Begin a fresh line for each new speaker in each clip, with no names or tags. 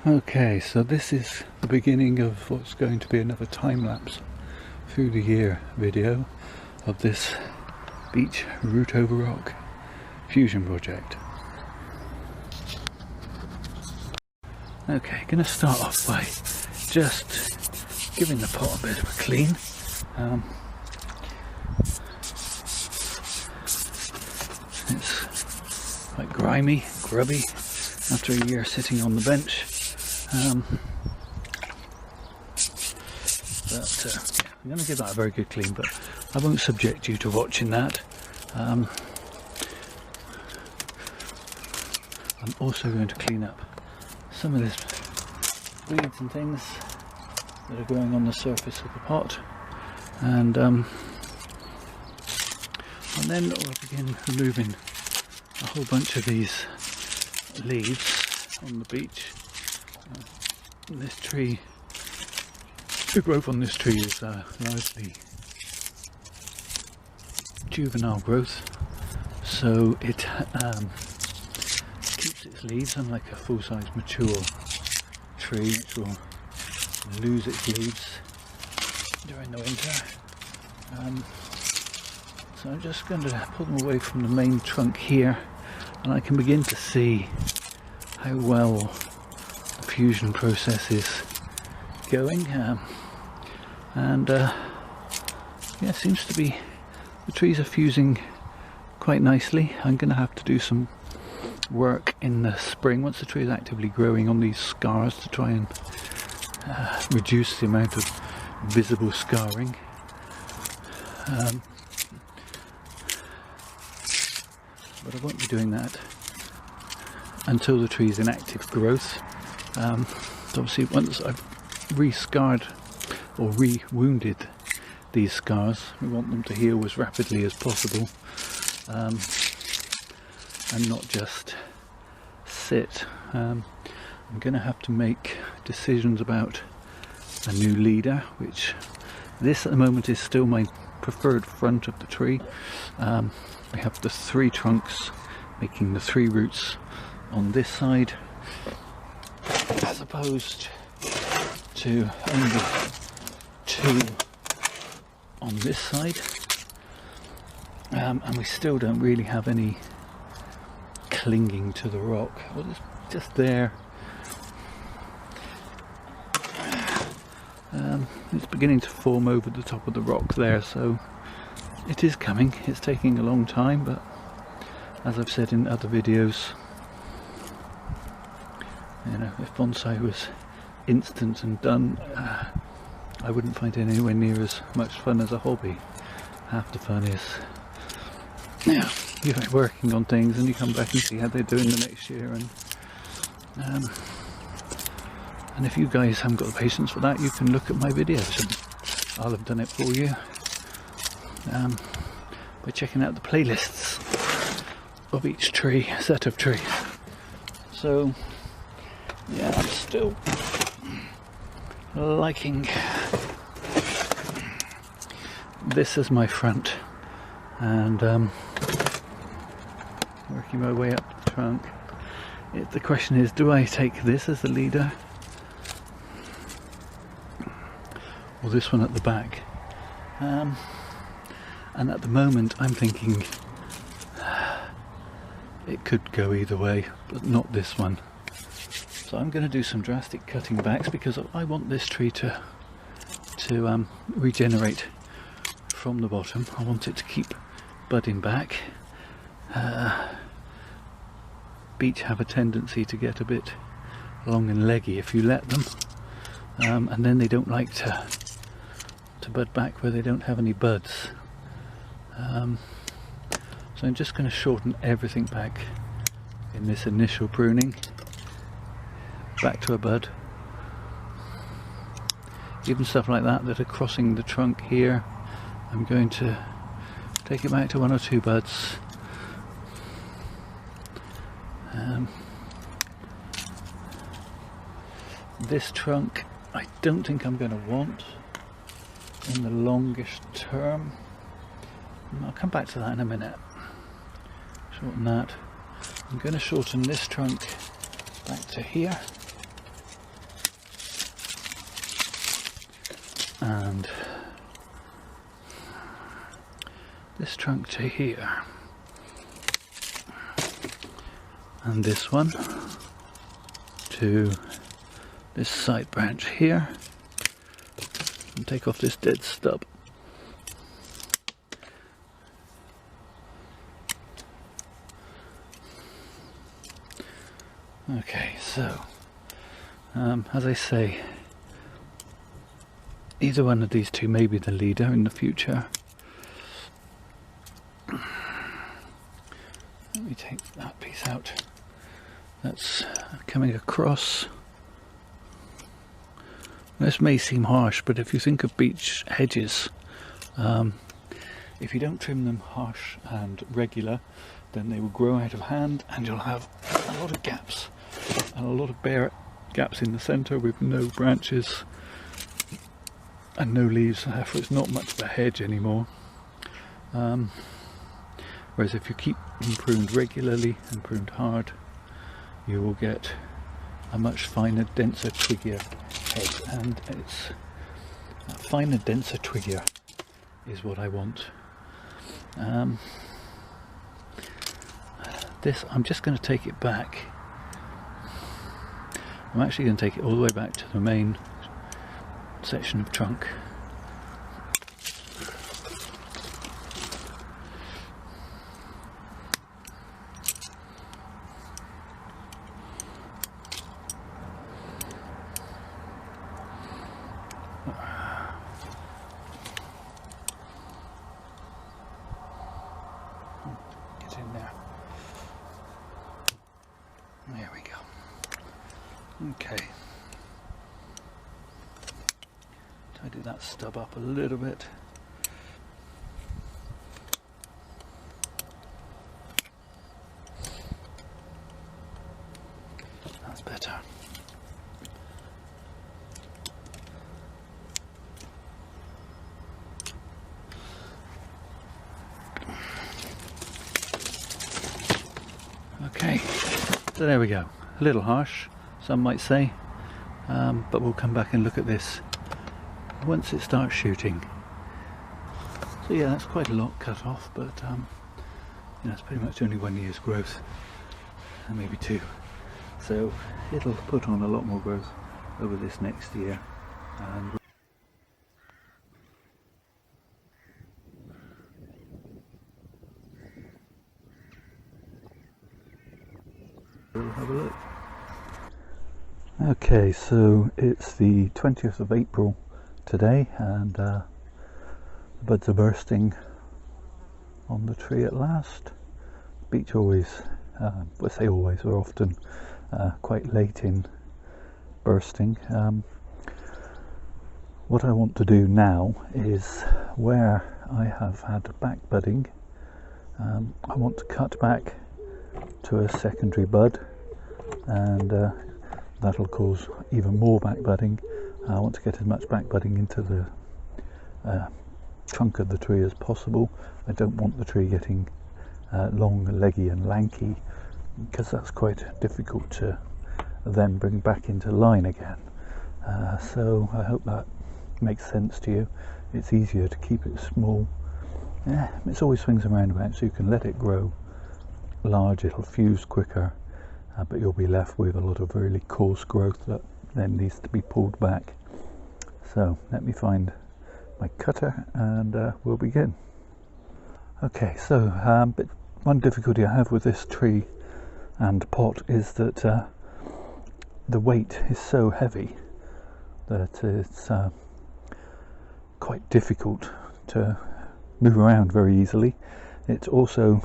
Okay, so this is the beginning of what's going to be another time-lapse through the year video of this Beech root over rock fusion project. Okay, going to start off by just giving the pot a bit of a clean. It's quite grimy, grubby after a year sitting on the bench. Yeah, I'm going to give that a very good clean, but I won't subject you to watching that. I'm also going to clean up some of this weeds and things that are growing on the surface of the pot, and then I'll begin removing a whole bunch of these leaves on the beech. This tree, the growth on this tree is largely juvenile growth, so it keeps its leaves, unlike a full-size mature tree which will lose its leaves during the winter. So I'm just going to pull them away from the main trunk here, and I can begin to see how well the fusion process is going, yeah, it seems to be, the trees are fusing quite nicely. I'm going to have to do some work in the spring once the tree is actively growing on these scars to try and reduce the amount of visible scarring. But I won't be doing that until the tree is in active growth. Obviously once I've re-scarred or re-wounded these scars, we want them to heal as rapidly as possible, and not just sit. I'm going to have to make decisions about a new leader, which this at the moment is still my preferred front of the tree. We have the 3 trunks making the 3 roots on this side, as opposed to only 2 on this side, and we still don't really have any clinging to the rock. Well, it's just there. It's beginning to form over the top of the rock there, so it is coming. It's taking a long time, but as I've said in other videos, you know, if bonsai was instant and done, I wouldn't find it anywhere near as much fun as a hobby. Half the fun is, yeah, you're working on things and you come back and see how they're doing the next year, and if you guys haven't got the patience for that, you can look at my videos and I'll have done it for you by checking out the playlists of each tree, set of trees. So yeah, I'm still liking this as my front, and working my way up the trunk. The question is, do I take this as the leader or this one at the back? And at the moment I'm thinking it could go either way, but not this one. So I'm going to do some drastic cutting backs because I want this tree to regenerate from the bottom. I want it to keep budding back. Beech have a tendency to get a bit long and leggy if you let them, and then they don't like to bud back where they don't have any buds. So I'm just going to shorten everything back in this initial pruning, back to a bud. Even stuff like that are crossing the trunk here, I'm going to take it back to 1 or 2 buds. This trunk I don't think I'm going to want in the longish term. I'll come back to that in a minute. Shorten that. I'm going to shorten this trunk back to here. and this trunk to here, and this one to this side branch here, and take off this dead stub. Okay, so as I say, either one of these two may be the leader in the future. Let me take that piece out. That's coming across. This may seem harsh, but if you think of beech hedges, if you don't trim them harsh and regular, then they will grow out of hand and you'll have a lot of gaps and a lot of bare gaps in the centre with no branches and no leaves, therefore it's not much of a hedge anymore. Whereas if you keep them pruned regularly and pruned hard, you will get a much finer, denser, twiggier hedge, and it's a finer, denser, twiggier is what I want. This, I'm just going to take it back. I'm actually going to take it all the way back to the main section of trunk. Get in there. There we go. Okay. Tidy that stub up a little bit. That's better. Okay, so there we go. A little harsh, some might say, but we'll come back and look at this once it starts shooting. So yeah, that's quite a lot cut off, but you know, it's pretty much only 1 year's growth, and maybe 2. So it'll put on a lot more growth over this next year. And we'll have a look. Okay, so it's the 20th of April today, and the buds are bursting on the tree at last. Beech always, I say always, are often quite late in bursting. What I want to do now is, where I have had back budding, I want to cut back to a secondary bud, and that'll cause even more back budding. I want to get as much back budding into the trunk of the tree as possible. I don't want the tree getting long, leggy and lanky, because that's quite difficult to then bring back into line again. So I hope that makes sense to you. It's easier to keep it small. It always swings and roundabouts, so you can let it grow large, it'll fuse quicker, but you'll be left with a lot of really coarse growth that then needs to be pulled back. So let me find my cutter and we'll begin. Okay, so one difficulty I have with this tree and pot is that the weight is so heavy that it's quite difficult to move around very easily. It's also,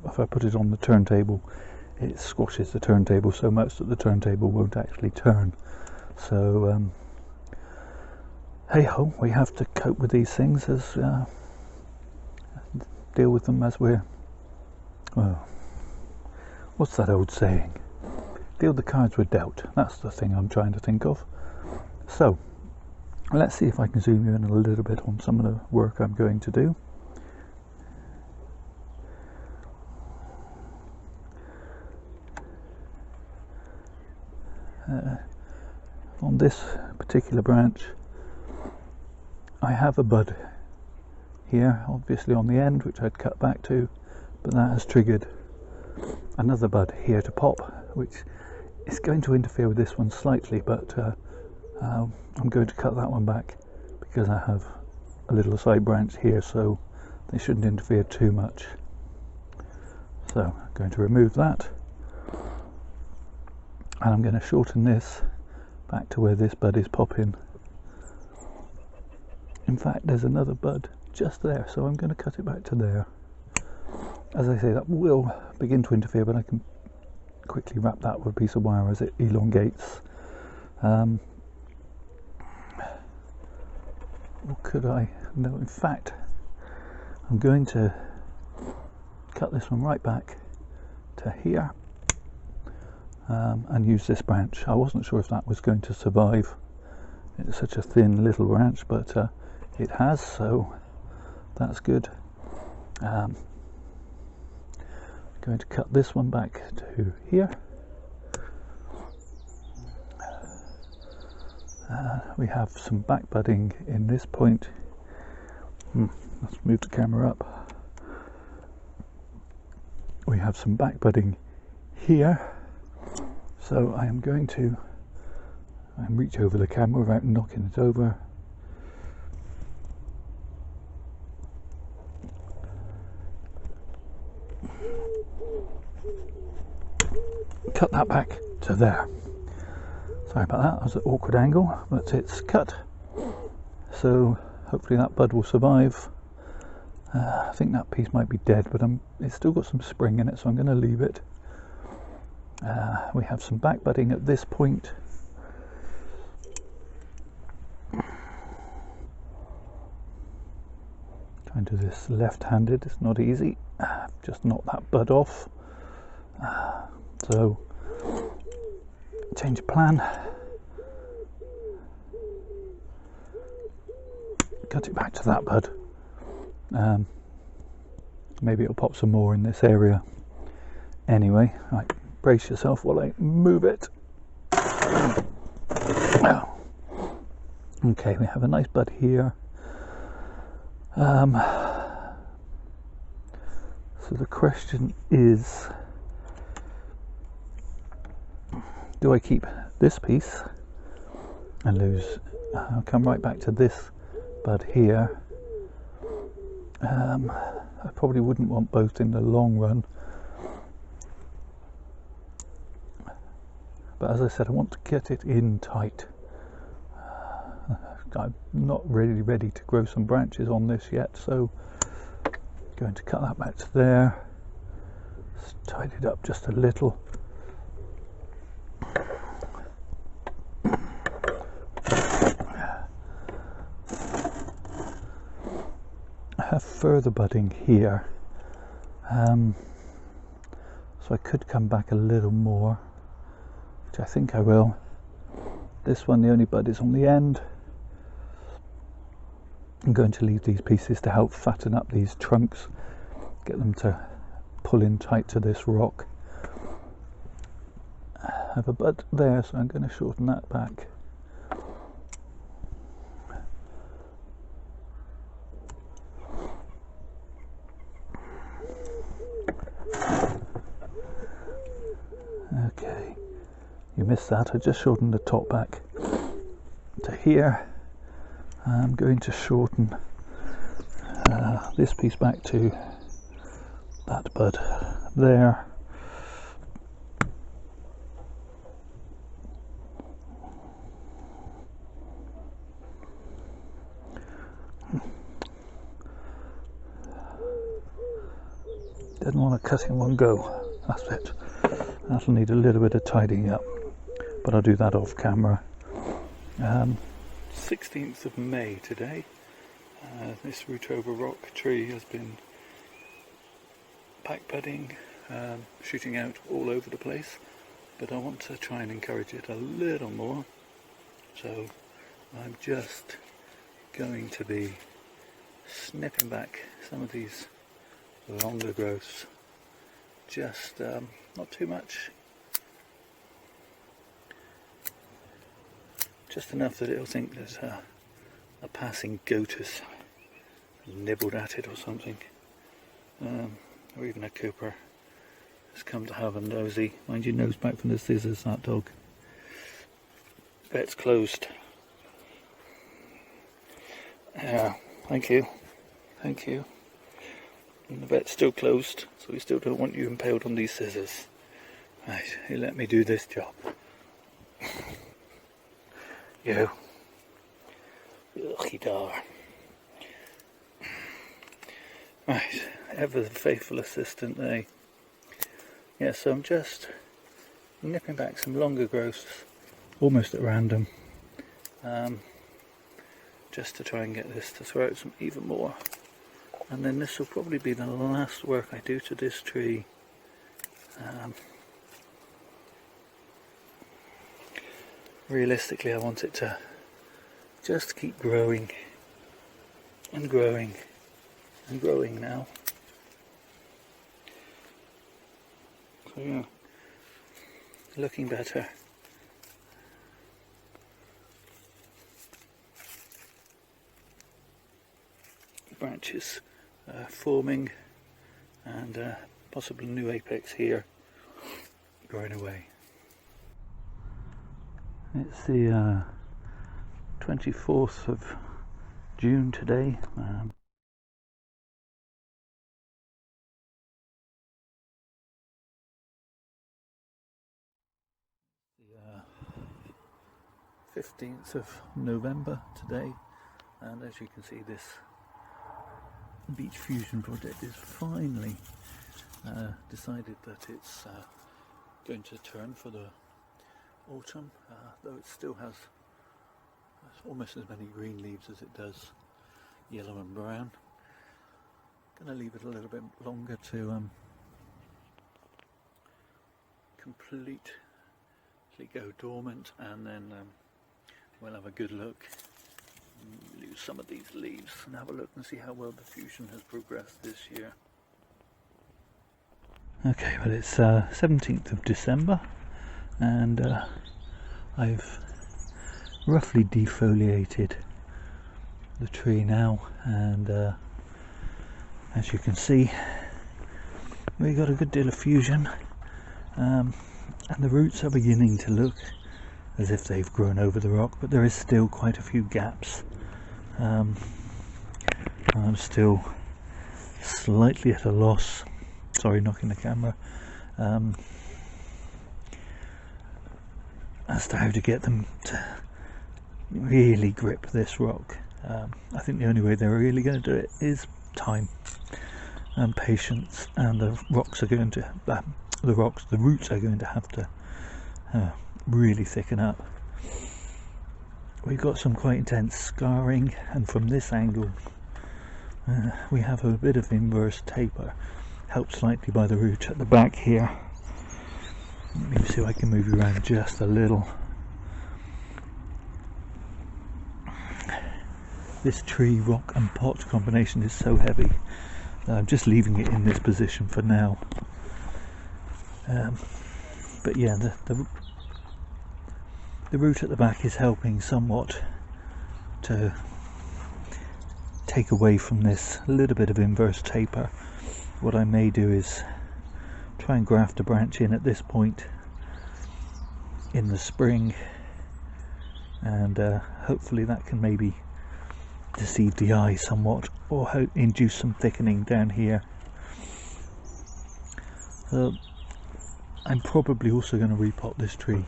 if I put it on the turntable, it squashes the turntable so much that the turntable won't actually turn. So hey ho, we have to cope with these things, as deal with them as we're, what's that old saying? Deal the cards we're dealt. That's the thing I'm trying to think of. So let's see if I can zoom you in a little bit on some of the work I'm going to do. On this particular branch, I have a bud here, obviously on the end, which I'd cut back to, but that has triggered another bud here to pop, which is going to interfere with this one slightly, but I'm going to cut that one back because I have a little side branch here, so they shouldn't interfere too much. So I'm going to remove that, and I'm going to shorten this back to where this bud is popping. In fact, there's another bud just there, so I'm going to cut it back to there. As I say, that will begin to interfere, but I can quickly wrap that with a piece of wire as it elongates. Or could I? No, in fact, I'm going to cut this one right back to here and use this branch. I wasn't sure if that was going to survive. It's such a thin little branch, but it has, so that's good. Going to cut this one back to here. We have some back budding in this point. Let's move the camera up. We have some back budding here, so I am going to reach over the camera without knocking it over. Cut that back to there. Sorry about that, that was an awkward angle, but it's cut. So hopefully that bud will survive. I think that piece might be dead, but it's still got some spring in it, so I'm going to leave it. We have some back budding at this point. Trying to do this left-handed, it's not easy. Just knock that bud off. So change of plan. Cut it back to that bud. Maybe it'll pop some more in this area. Anyway, right, brace yourself while I move it. Okay, we have a nice bud here. So the question is, do I keep this piece and lose? I'll come right back to this bud here. I probably wouldn't want both in the long run, but as I said, I want to get it in tight. I'm not really ready to grow some branches on this yet, so I'm going to cut that back to there, tidy it up just a little. I have further budding here, so I could come back a little more, which I think I will. This one, the only bud is on the end. I'm going to leave these pieces to help fatten up these trunks, get them to pull in tight to this rock. I have a bud there, so I'm going to shorten that back. Okay, you missed that. I just shortened the top back to here. I'm going to shorten this piece back to that bud there. Didn't want to cut in one go. That's it. That'll need a little bit of tidying up, but I'll do that off camera. 16th of May today. This root over rock tree has been back budding, shooting out all over the place, but I want to try and encourage it a little more, so I'm just going to be snipping back some of these longer growths, just not too much, just enough that it'll think there's a passing goat has nibbled at it or something, or even a cooper has come to have a nosy. Mind you, nose back from the scissors, that dog. Vet's closed. Yeah, thank you. Thank you. And the vet's still closed, so we still don't want you impaled on these scissors. Right, you let me do this job. You. Lucky dar. Right, ever the faithful assistant, eh? Yeah, so I'm just nipping back some longer growths, almost at random, just to try and get this to throw out some even more. And then this will probably be the last work I do to this tree. Realistically, I want it to just keep growing and growing and growing now. So yeah, looking better. Branches forming, and possibly new apex here growing away. It's the 24th of June today. The 15th of November today, and as you can see, this Beech Fusion project is finally decided that it's going to turn for the autumn, though it still has almost as many green leaves as it does yellow and brown. Going to leave it a little bit longer to completely go dormant, and then we'll have a good look, lose some of these leaves and have a look and see how well the fusion has progressed this year. Okay, well, it's 17th of December, and I've roughly defoliated the tree now, and as you can see, we got a good deal of fusion, and the roots are beginning to look as if they've grown over the rock, but there is still quite a few gaps. I'm still slightly at a loss, sorry, knocking the camera, as to how to get them to really grip this rock. I think the only way they're really going to do it is time and patience, and the roots are going to have to really thicken up. We've got some quite intense scarring, and from this angle we have a bit of inverse taper, helped slightly by the root at the back here. Let me see if I can move you around just a little. This tree, rock and pot combination is so heavy that I'm just leaving it in this position for now. But yeah, the root at the back is helping somewhat to take away from this little bit of inverse taper. What I may do is try and graft a branch in at this point in the spring, and hopefully that can maybe deceive the eye somewhat, or induce some thickening down here. I'm probably also going to repot this tree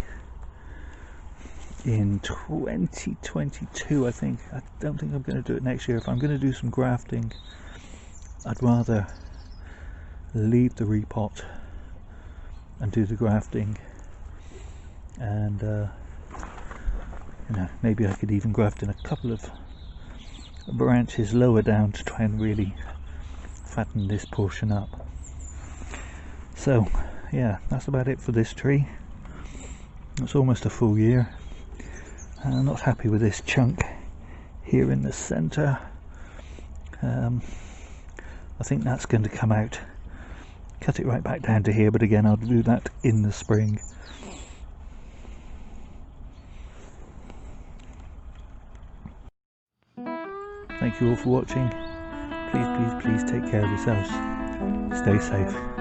in 2022, I think. I don't think I'm going to do it next year. If I'm going to do some grafting, I'd rather leave the repot and do the grafting, and maybe I could even graft in a couple of branches lower down to try and really fatten this portion up. So yeah, that's about it for this tree. It's almost a full year. I'm not happy with this chunk here in the centre. I think that's going to come out, cut it right back down to here, but again I'll do that in the spring. thank you all for watching. Please take care of yourselves. Stay safe.